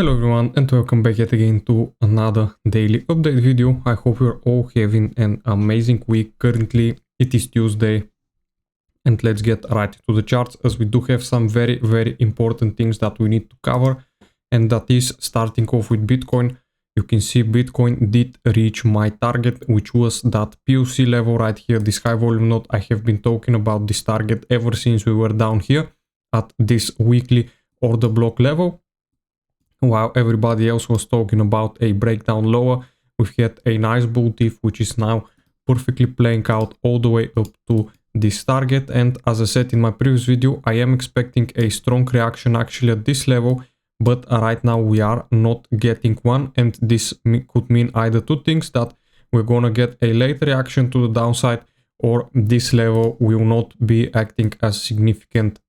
Hello everyone and welcome back yet again to another daily update video. I hope you're all having an amazing week. Currently it is Tuesday and let's get right to the charts, as we do have some very important things that we need to cover, and that is starting off with Bitcoin. You can see Bitcoin did reach my target, which was that POC level right here, this high volume node. I have been talking about this target ever since we were down here at this weekly order block level. While everybody else was talking about a breakdown lower, we've had a nice bull thief, which is now perfectly playing out all the way up to this target. And as I said in my previous video, I am expecting a strong reaction actually at this level, but right now we are not getting one. And this could mean either two things: that we're gonna get a late reaction to the downside, or this level will not be acting as significant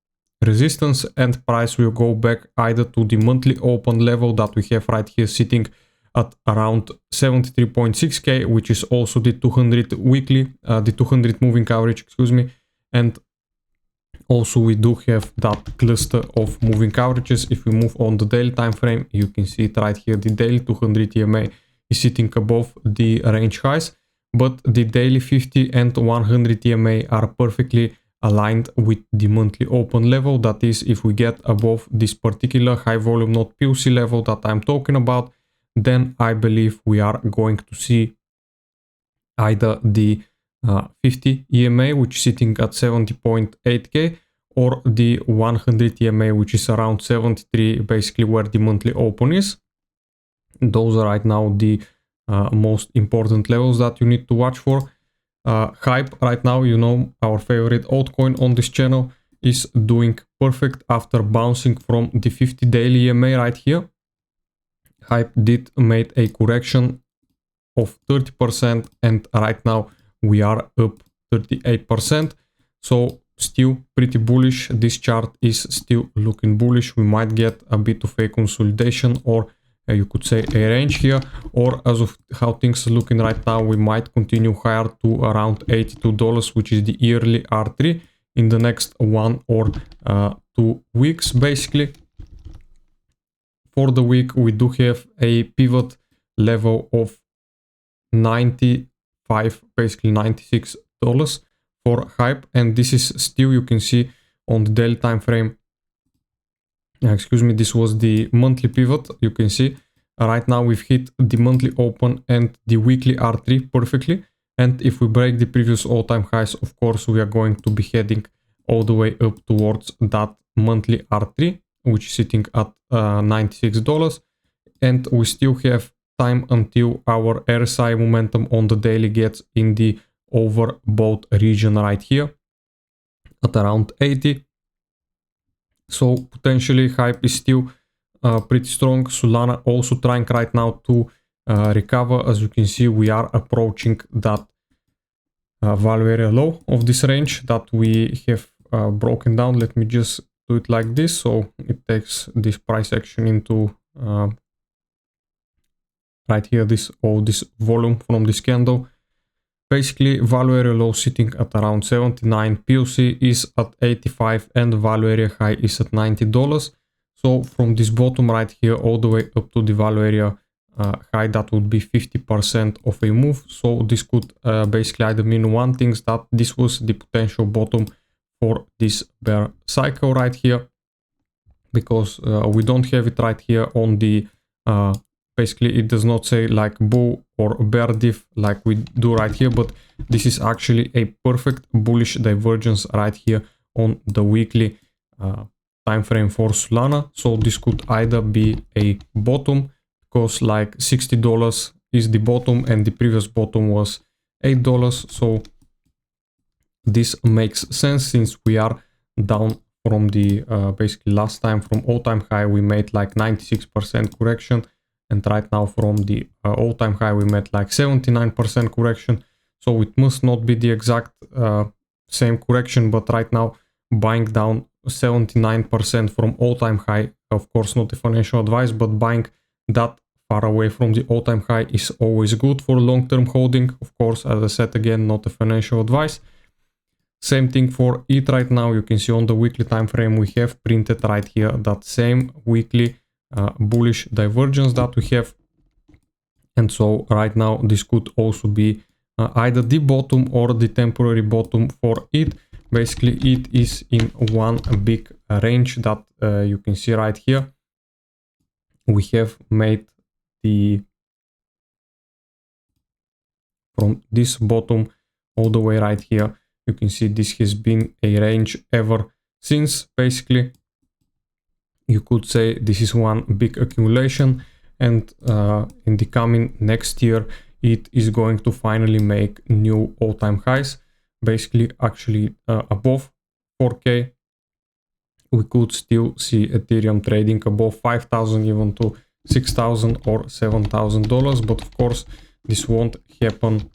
resistance and price will go back either to the monthly open level that we have right here sitting at around 73.6k, which is also the 200 weekly, the 200 moving average, excuse me. And also we do have that cluster of moving averages. If we move on the daily time frame, you can see it right here. The daily 200 EMA is sitting above the range highs, but the daily 50 and 100 EMA are perfectly aligned with the monthly open level. That is, if we get above this particular high volume node POC level that I'm talking about, then I believe we are going to see either the 50 EMA, which is sitting at 70.8k, or the 100 EMA, which is around 73, basically where the monthly open is. Those are right now the most important levels that you need to watch for. Hype right now, you know, our favorite altcoin on this channel, is doing perfect after bouncing from the 50 daily EMA right here. Hype did made a correction of 30% and right now we are up 38%. So still pretty bullish. This chart is still looking bullish. We might get a bit of a consolidation, or you could say a range here, or as of how things are looking right now, we might continue higher to around $82, which is the yearly R3 in the next 1 or 2 weeks. Basically, for the week, we do have a pivot level of 95, basically $96 for Hype, and this is still, you can see on the daily time frame. Excuse me, this was the monthly pivot. You can see right now we've hit the monthly open and the weekly R3 perfectly. And if we break the previous all-time highs, of course, we are going to be heading all the way up towards that monthly R3, which is sitting at $96. And we still have time until our RSI momentum on the daily gets in the overbought region right here at around 80. So potentially Hype is still pretty strong. Solana also trying right now to recover. As you can see, we are approaching that value area low of this range that we have broken down. Let me just do it like this, so it takes this price action into right here, this volume from this candle. Basically, value area low sitting at around 79, POC is at 85, and value area high is at $90. So from this bottom right here all the way up to the value area high, that would be 50% of a move. So this could basically either mean one thing, that this was the potential bottom for this bear cycle right here, because we don't have it right here on the basically it does not say like bull or bear diff like we do right here, but this is actually a perfect bullish divergence right here on the weekly time frame for Solana. So this could either be a bottom, because like $60 is the bottom and the previous bottom was $8. So this makes sense, since we are down from the basically last time from all-time high we made like 96% correction. And right now from the all-time high we made like 79% correction. So it must not be the exact same correction, but right now buying down 79% from all-time high, of course not a financial advice, but buying that far away from the all-time high is always good for long-term holding. Of course, as I said again, not a financial advice. Same thing for ETH right now. You can see on the weekly time frame we have printed right here that same weekly bullish divergence that we have. And so right now this could also be either the bottom or the temporary bottom for it. Basically it is in one big range that you can see right here. We have made from this bottom all the way right here. You can see this has been a range ever since. Basically you could say this is one big accumulation, and in the coming next year it is going to finally make new all-time highs, basically actually above 4K. We could still see Ethereum trading above 5,000, even to 6,000 or $7,000, but of course this won't happen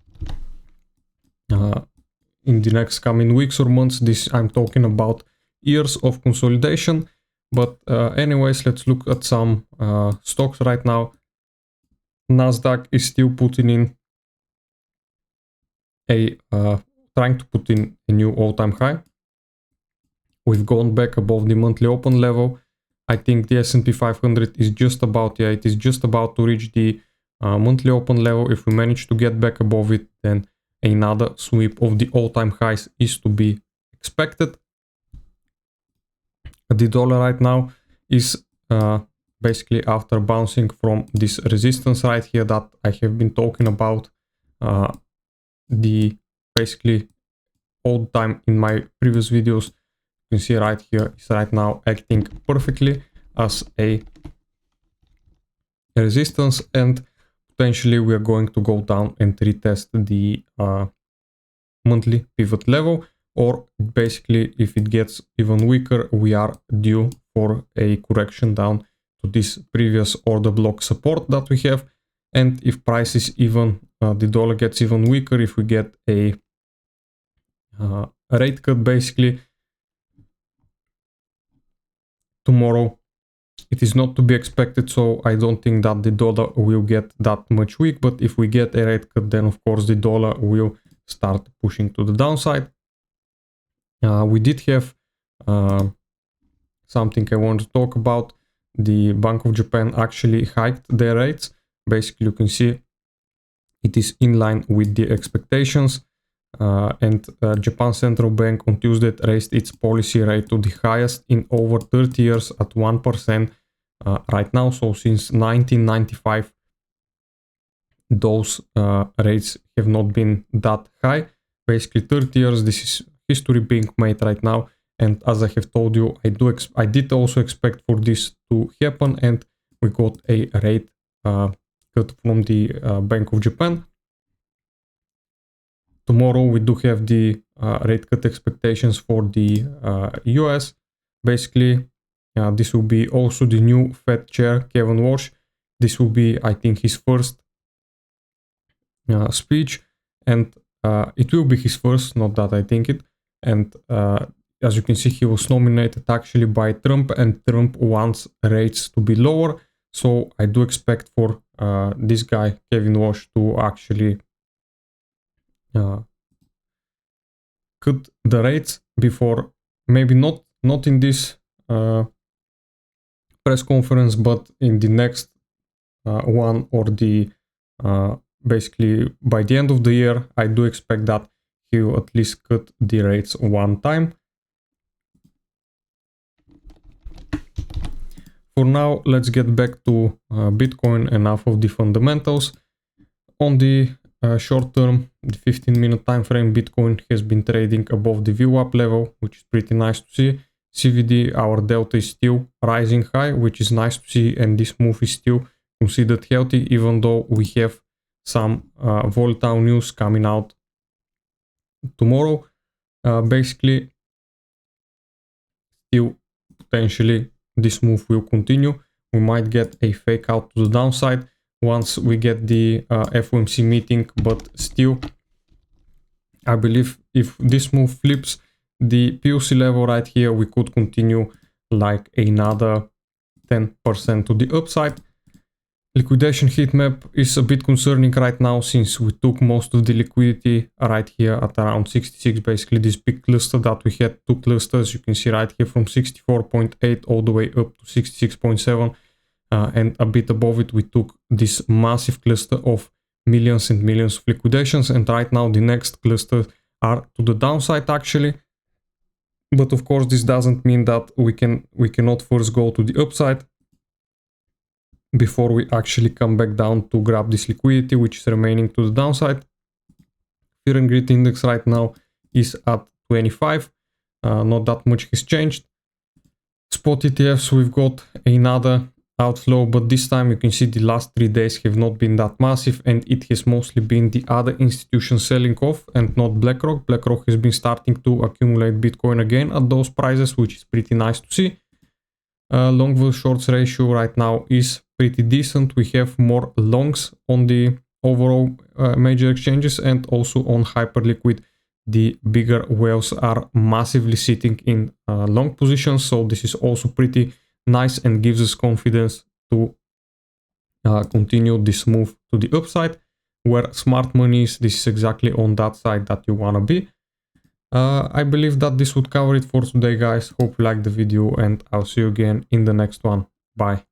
in the next coming weeks or months. This I'm talking about years of consolidation. But anyways, let's look at some stocks right now. Nasdaq is still putting in trying to put in a new all-time high. We've gone back above the monthly open level. I think the S&P 500 is just about, it is just about to reach the monthly open level. If we manage to get back above it, then another sweep of the all-time highs is to be expected. The dollar right now is basically after bouncing from this resistance right here that I have been talking about the basically all the time in my previous videos. You can see right here is right now acting perfectly as a resistance, and potentially we are going to go down and retest the monthly pivot level, or basically if it gets even weaker, we are due for a correction down to this previous order block support that we have. And if prices even the dollar gets even weaker, if we get a rate cut basically tomorrow, it is not to be expected, so I don't think that the dollar will get that much weak. But if we get a rate cut, then of course the dollar will start pushing to the downside. We did have something I want to talk about. The Bank of Japan actually hiked their rates. Basically you can see it is in line with the expectations, and Japan Central Bank on Tuesday raised its policy rate to the highest in over 30 years at 1% right now. So since 1995 those rates have not been that high. Basically 30 years, this is history being made right now. And as I have told you, I did also expect for this to happen, and we got a rate cut from the Bank of Japan. Tomorrow we do have the rate cut expectations for the US. Basically, this will be also the new Fed chair, Kevin Walsh. This will be, I think, his first speech, and it will be his first, not that I think it. And as you can see, he was nominated actually by Trump, and Trump wants rates to be lower. So I do expect for this guy, Kevin Walsh, to actually cut the rates before, maybe not in this press conference, but in the next one, or the basically by the end of the year. I do expect that he will at least cut the rates one time. For now, let's get back to Bitcoin, enough of the fundamentals. On the short term, the 15-minute time frame, Bitcoin has been trading above the VWAP level, which is pretty nice to see. CVD, our delta is still rising high, which is nice to see, and this move is still considered healthy, even though we have some volatile news coming out tomorrow. Basically, still potentially this move will continue. We might get a fake out to the downside once we get the FOMC meeting, but still I believe if this move flips the POC level right here, we could continue like another 10% to the upside. Liquidation heat map is a bit concerning right now, since we took most of the liquidity right here at around 66. Basically this big cluster that we had, two clusters, you can see right here from 64.8 all the way up to 66.7. and a bit above it we took this massive cluster of millions and millions of liquidations, and right now the next clusters are to the downside actually. But of course this doesn't mean that we cannot first go to the upside before we actually come back down to grab this liquidity which is remaining to the downside. Fear and Greed index right now is at 25. Not that much has changed. Spot ETFs, we've got another outflow, but this time you can see the last 3 days have not been that massive, and it has mostly been the other institutions selling off and not BlackRock. BlackRock has been starting to accumulate Bitcoin again at those prices, which is pretty nice to see. Long versus shorts ratio right now is pretty decent. We have more longs on the overall major exchanges, and also on Hyperliquid the bigger whales are massively sitting in long positions, so this is also pretty nice and gives us confidence to continue this move to the upside. Where smart money is, this is exactly on that side that you want to be. I believe that this would cover it for today, guys. Hope you liked the video, and I'll see you again in the next one. Bye.